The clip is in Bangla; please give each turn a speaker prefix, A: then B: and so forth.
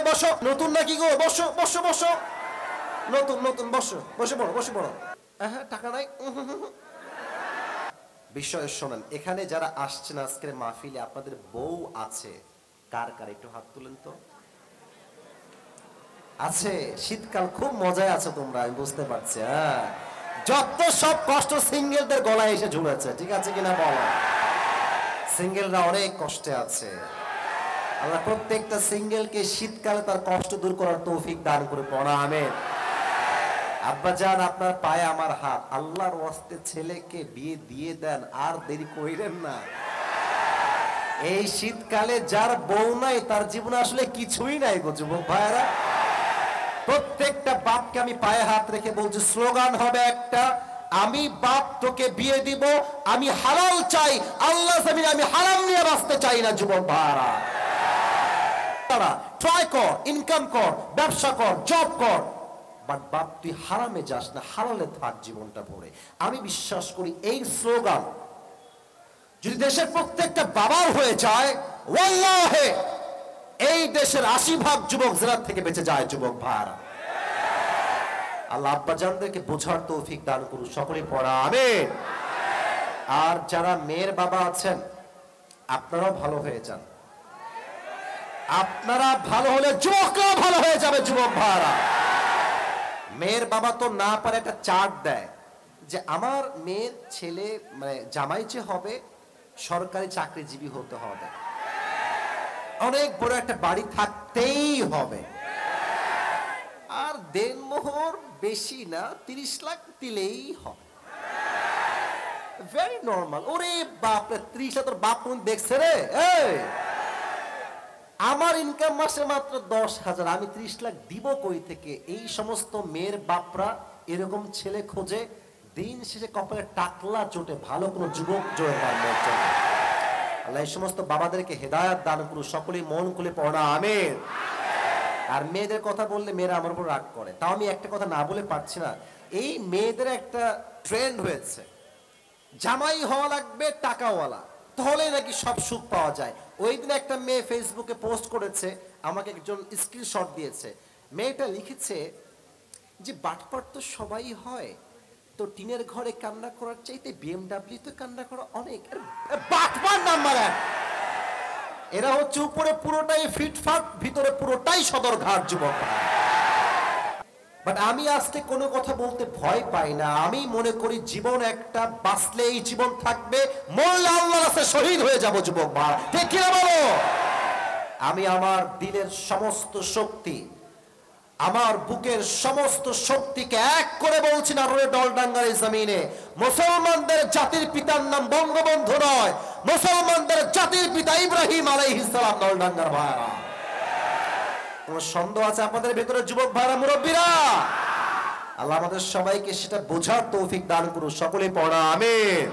A: বসো, নতুন নাকি গো? বসো বসো বসো, নতুন নতুন, বসো, বসে পড়ো, বসে পড়ো। টাকা নাই। বিষয় শোনেন, এখানে যারা আসছেন আজকের মাহফিলে আপনাদের বউ আছে কার কার? একটু হাত তুলেন তো। আছে? শীতকাল খুব মজায় আছে তোমরা, আমি বুঝতে পারছি। হ্যাঁ, যত সব কষ্ট সিঙ্গেলদের গলায় এসে ঝুলেছে, ঠিক আছে কিনা বলো? সিঙ্গেলরা অনেক কষ্টে আছে। আল্লাহ প্রত্যেকটা সিঙ্গেলকে শীতকালে তার কষ্ট দূর করার তৌফিক দান করে পড়া। আমিন। আব্বাজান, আপনার পায়ে আমার হাত, আল্লাহর ওয়াস্তে ছেলেকে বিয়ে দিয়ে দেন, আর দেরি কইরেন না। এই শীতকালে যার বউ নাই তার জীবনে আসলে কিছুই নাই গো যুবক ভাইরা। প্রত্যেকটা বাপকে আমি পায়ে হাত রেখে বলছি, স্লোগান হবে একটা, আমি বাপ তোকে বিয়ে দিব, আমি হালাল চাই, আল্লাহ জামিনে আমি হারাম নিয়ে বাঁচতে চাই না। যুবক ভাইরা, ট্রাই কর, ইনকাম কর, ব্যবসা কর, জব কর, বাট বাপ তুই হারামে যাস না, হালালে থাক জীবনটা ভরে। আমি বিশ্বাস করি এই স্লোগান যদি দেশের প্রত্যেকটা বাবার হয়ে যায়, ওয়াল্লাহে এই দেশের 80% যুবক জেলার থেকে বেঁচে যায়। যুবক ভাইরা, আল্লাহ আব্বাজানদেরকে বোঝার তৌফিক দান করুন, সকলেই পড়া আমিন। আর যারা মেয়ের বাবা আছেন আপনারাও ভালো হয়ে যান। আপনারা ভালো হলে যুবকরাও ভালো হয়ে যাবে। যুবক ভাইরা, মেয়ের বাবা তো না পারে একটা চার্ট দেয় যে আমার মেয়ের ছেলে মানে জামাই যে হবে সরকারি চাকরিজীবী হতে হবে, অনেক বড় একটা বাড়ি থাকতেই হবে, আর দেনমোহর বেশি না 30 লাখ দিলেই হবে। Very normal. ওরে বাপ রে, 30 লাখ তোর বাপ কোন দেখছে রে? আমার ইনকাম মাসে মাত্র 10,000, আমি 30 লাখ দিব কই থেকে? এই সমস্ত মেয়ের বাপরা এরকম ছেলে খোঁজে, দিন শেষে কপালে টাকলা চোটে, ভালো কোনো যুবক জোরে পারবে। আল্লাহ এই সমস্ত বাবাদেরকে হেদায়েত দান করুন, সকলেই মন খুলে পড়া আমিন। আর মেয়েদের কথা বললে মেয়েরা আমার উপর রাগ করে, তাও আমি একটা কথা না বলে পারছি না। এই মেয়েদের একটা ট্রেন্ড হয়েছে, জামাই হওয়া লাগবে টাকাওয়ালা, তাহলে নাকি সব সুখ পাওয়া যায়। ওই দিন একটা মেয়ে ফেসবুকে পোস্ট করেছে, আমাকে একজন স্ক্রিনশট দিয়েছে। মেয়েটা লিখেছে যে বাটপার তো সবাই হয়, তো টিনের ঘরে কান্না করার চাইতে বিএমডব্লিউ তো কান্না করা অনেক। বাটপার নাম্বার 1। এরা হচ্ছে উপরে পুরোটাই ফিটফাট, ভিতরে পুরোটাই সদরঘাট। যুবক, বাট আমি আজকে কোনো কথা বলতে ভয় পাই না। আমি মনে করি জীবন একটা, বাঁচলে এই জীবন থাকবে, মরলে আল্লাহর কাছে শহীদ হয়ে যাব। যুবক ভাই, ঠিক কি না বলো? আমি আমার দিলের সমস্ত শক্তি, আমার বুকের সমস্ত শক্তিকে এক করে বলছি না রোডে ডলডাঙ্গার এই জমিনে, মুসলমানদের জাতির পিতার নাম বঙ্গবন্ধু নয়, মুসলমানদের জাতির পিতা ইব্রাহিম আলাইহিস সালাম। ডলডাঙ্গার ভাইরা, কোন সন্দেহ আছে আপনাদের ভিতরে? যুবক ভাইরা, মুরব্বীরা, আল্লাহ আমাদের সবাইকে সেটা বোঝার তৌফিক দান করুন, সকলেই পড়া আমিন।